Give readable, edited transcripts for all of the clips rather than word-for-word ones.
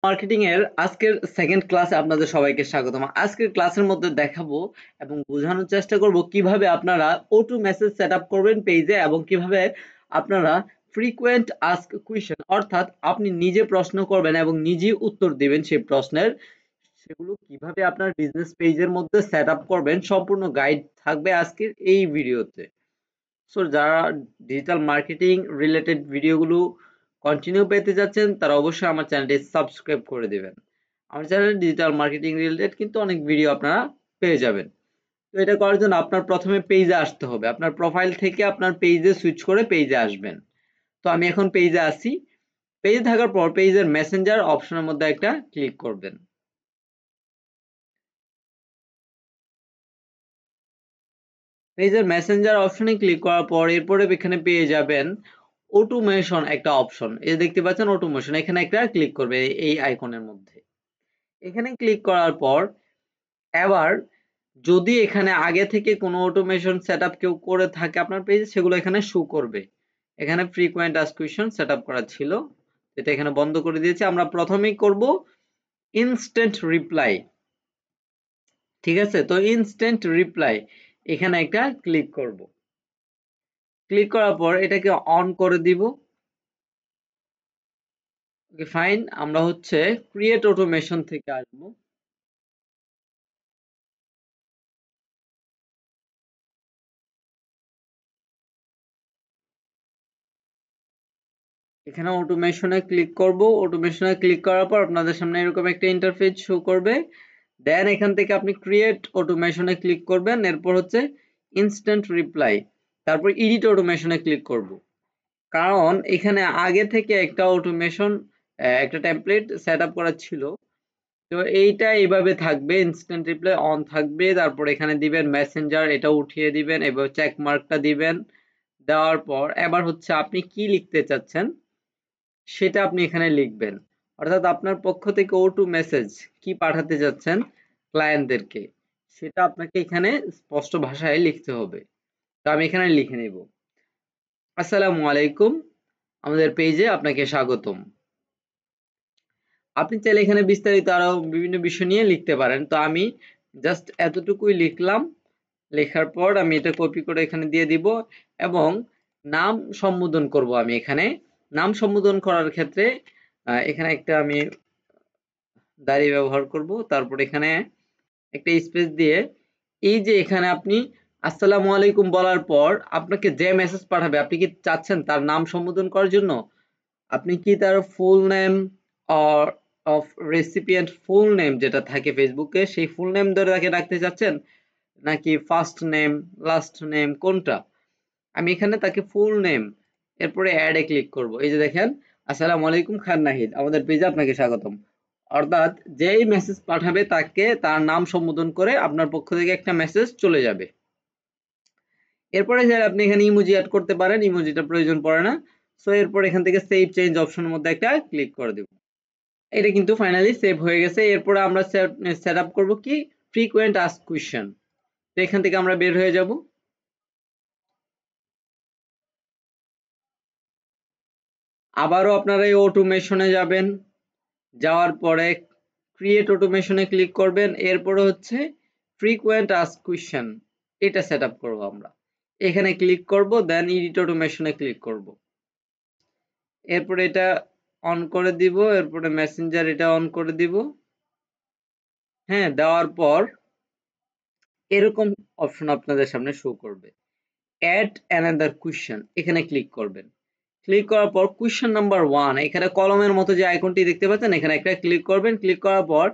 Marketing এর আজকের second ক্লাসে আপনাদের সবাইকে স্বাগতম। আজকের ক্লাসের মধ্যে দেখাবো এবং বোঝানোর চেষ্টা করব কিভাবে আপনারা অটো মেসেজ সেটআপ করবেন পেজে এবং কিভাবে আপনারা ফ্রিকোয়েন্ট আস্ক কোয়েশ্চেন অর্থাৎ আপনি নিজে প্রশ্ন করবেন এবং নিজেই উত্তর দিবেন সেই প্রশ্নের, সেগুলো কিভাবে আপনার বিজনেস পেজের মধ্যে সেটআপ করবেন সম্পূর্ণ গাইড থাকবে আজকের এই ভিডিওতে। সো যারা ডিজিটাল মার্কেটিং রিলেটেড ভিডিওগুলো কন্টিনিউ পেতে যাচ্ছেন তারা অবশ্যই আমার চ্যানেলটি সাবস্ক্রাইব করে দিবেন। আমার চ্যানেলে ডিজিটাল মার্কেটিং রিলেটেড কিন্তু অনেক ভিডিও আপনারা পেয়ে যাবেন। তো এটা করার জন্য আপনার প্রথমে পেজে আসতে হবে। আপনার প্রোফাইল থেকে আপনার পেজে সুইচ করে পেজে আসবেন। তো আমি এখন পেজে আসি। পেজে থাকার পর পেজের মেসেঞ্জার অপশনের মধ্যে একটা ক্লিক করবেন। পেজের মেসেঞ্জার অপশনে ক্লিক করার পর এরপরে এখানে পেয়ে যাবেন অটোমেশন একটা অপশন। এই দেখতে পাচ্ছেন অটোমেশন, এখানে একটা ক্লিক করবে এই আইকনের মধ্যে। এখানে ক্লিক করার পর এবার যদি এখানে আগে থেকে কোনো অটোমেশন সেটআপ কেউ করে থাকে আপনার পেজে সেগুলো এখানে শো করবে। এখানে ফ্রিকোয়েন্ট আস্ক কোয়েশ্চেন সেটআপ করা ছিল, এটা এখানে বন্ধ করে দিয়েছি। আমরা প্রথমেই করব ইনস্ট্যান্ট রিপ্লাই। ঠিক আছে, তো ইনস্ট্যান্ট রিপ্লাই এখানে একটা ক্লিক করব। ক্লিক করার পর এটাকে অন করে দিব। ওকে ফাইন, আমরা হচ্ছে ক্রিয়েট অটোমেশন থেকে আসবো। এখানে অটোমেশনে ক্লিক করব। অটোমেশনে ক্লিক করার পর আপনাদের সামনে এরকম একটা ইন্টারফেস শো করবে। দেন এখান থেকে আপনি ক্রিয়েট অটোমেশনে ক্লিক করবেন, এরপর হচ্ছে ইনস্ট্যান্ট রিপ্লাই, তারপর এডিট অটোমেশনে ক্লিক করব। কারণ এখানে আগে থেকে একটা অটোমেশন একটা টেমপ্লেট সেটআপ করা ছিল, তো এইটা এইভাবে থাকবে। ইনস্ট্যান্ট রিপ্লাই অন থাকবে, তারপর এখানে দিবেন মেসেঞ্জার, এটা উঠিয়ে দিবেন, এবার চেক মার্কটা দিবেন। দেওয়ার পর এবার হচ্ছে আপনি কি লিখতে চাচ্ছেন সেটা আপনি এখানে লিখবেন। অর্থাৎ আপনার পক্ষ থেকে টু মেসেজ কি পাঠাতে যাচ্ছেন ক্লায়েন্টদেরকে, সেটা আপনাকে এখানে স্পষ্ট ভাষায় লিখতে হবে। তো আমি এখানে লিখে নেব, আসসালামু আলাইকুম, আমাদের পেজে আপনাকে স্বাগতম। আপনি চাইলে এখানে বিস্তারিত আরো বিভিন্ন বিষয় নিয়ে লিখতে পারেন। তো আমি জাস্ট এতটুকুই লিখলাম। লেখার পর আমি এটা কপি করে এখানে দিয়ে দিব এবং নাম সম্বোধন করব। আমি এখানে নাম সম্বোধন করার ক্ষেত্রে এখানে একটা আমি দাড়ি ব্যবহার করব। তারপর এখানে একটা স্পেস দিয়ে এই যে এখানে আপনি আসসালামু আলাইকুম বলার পর আপনাকে যে মেসেজ পাঠাবে, আপনি কি চাচ্ছেন তার নাম সম্বোধন করার জন্য? আপনি কি তার full name or of recipient full name যেটা থাকে ফেসবুকে সেই ফুল নেম ধরে তাকে রাখতে চাচ্ছেন, নাকি ফার্স্ট নেম লাস্ট নেম কোনটা? আমি এখানে তাকে ফুল নেম, এরপরে অ্যাড এ ক্লিক করব। এই যে দেখেন, আসসালামু আলাইকুম খান নাহিদ, আমাদের পেজে আপনাকে স্বাগতম। অর্থাৎ যেই মেসেজ পাঠাবে তাকে তার নাম সম্বোধন করে আপনার পক্ষ থেকে একটা মেসেজ চলে যাবে। এরপরে যে আপনি এখানে ইমোজি অ্যাড করতে পারেন, ইমোজিটা প্রয়োজন পড়ে না। সো এরপর এখান থেকে সেভ চেঞ্জ অপশনের মধ্যে একটা ক্লিক করে দেব। এটা কিন্তু ফাইনালি সেভ হয়ে গেছে। এরপরে আমরা সেট আপ করবো কি ফ্রিকোয়েন্ট আস্ক কোয়েশ্চেন। তো এখান থেকে আমরা বের হয়ে যাব। আবারও আপনারা এই অটোমেশনে যাবেন, যাওয়ার পরে ক্রিয়েট অটোমেশনে ক্লিক করবেন, এরপরে হচ্ছে ফ্রিকোয়েন্ট আস্ক কোয়েশ্চেন এটা সেট আপ করবো আমরা। এখানে ক্লিক করব, দেন এডিট অটোমেশনে ক্লিক করব। এরপরে এটা অন করে দিব, এরপরে মেসেঞ্জার এটা অন করে দিব। হ্যাঁ, দেওয়ার পর এরকম অপশন আপনাদের সামনে শো করবে, অ্যাড অ্যানাদার কোয়েশ্চেন, এখানে ক্লিক করবেন। ক্লিক করার পর কোয়েশ্চেন নাম্বার 1 এখানে কলমের মতো যে আইকনটি দেখতে পাচ্ছেন এখানে একটা ক্লিক করবেন। ক্লিক করার পর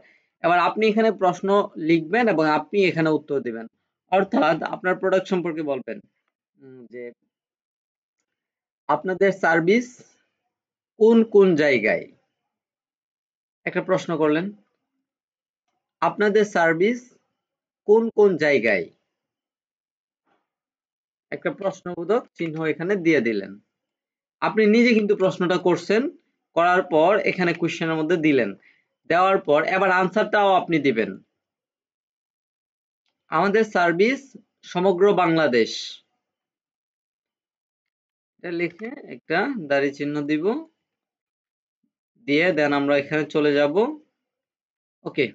এবার আপনি এখানে প্রশ্ন লিখবেন এবং আপনি এখানে উত্তর দিবেন। অর্থাৎ আপনার প্রোডাক্ট সম্পর্কে বলবেন যে আপনাদের সার্ভিস কোন কোন জায়গায়, একটা প্রশ্ন করলেন, আপনাদের সার্ভিস কোন কোন জায়গায়, একটা প্রশ্নবোধক চিহ্ন এখানে দিয়ে দিলেন। আপনি নিজে কিন্তু প্রশ্নটা করছেন, করার পর এখানে কোশ্চেনের মধ্যে দিলেন। দেওয়ার পর এবার আনসারটাও আপনি দিবেন, আমাদের সার্ভিস সমগ্র বাংলাদেশ, এটা লিখে একটা দাড়ি চিহ্ন দিব। দিয়ে দেন আমরা এখানে চলে যাব। ওকে,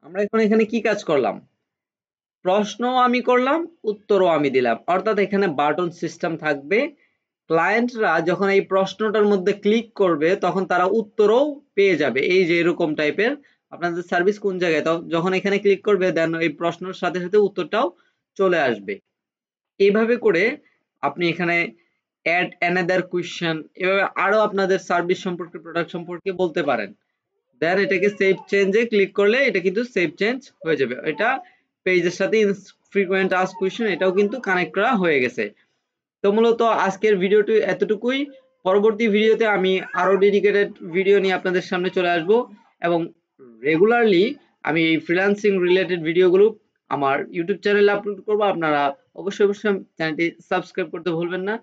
আমরা এখন এখানে কি কাজ করলাম, প্রশ্নও আমি করলাম, উত্তরও আমি দিলাম, অর্থাৎ এখানে বাটন সিস্টেম থাকবে। ক্লায়েন্টরা যখন এই প্রশ্নটার মধ্যে ক্লিক করবে তখন তারা উত্তরও পেয়ে যাবে, এই যে এরকম টাইপের। আপনাদের সার্ভিস কোন জায়গায়, যখন এখানে ক্লিক করবে দেন এই প্রশ্নের সাথে সাথে উত্তরটাও চলে আসবে। এইভাবে করে আপনি এখানে অ্যাড অ্যানাদার কোয়েশ্চেন, এভাবে আরো আপনাদের সার্ভিস সম্পর্কে, প্রোডাক্ট সম্পর্কে বলতে পারেন। দেন এটাকে সেভ চেঞ্জে ক্লিক করলে এটা কিন্তু সেভ চেঞ্জ হয়ে যাবে। এটা পেজের সাথে ফ্রিকোয়েন্ট আস্ক কোয়েশ্চেন এটাও কিন্তু কানেক্ট করা হয়ে গেছে। তো মূলত আজকের ভিডিওটি এতটুকুই। পরবর্তী ভিডিওতে আমি আরো ডেডিকেটেড ভিডিও নিয়ে আপনাদের সামনে চলে আসব, এবং রেগুলারলি আমি এই ফ্রিল্যান্সিং রিলেটেড ভিডিওগুলো আমার ইউটিউব চ্যানেলে আপলোড করব। আপনারা অবশ্যই চ্যানেলটি সাবস্ক্রাইব করতে ভুলবেন না।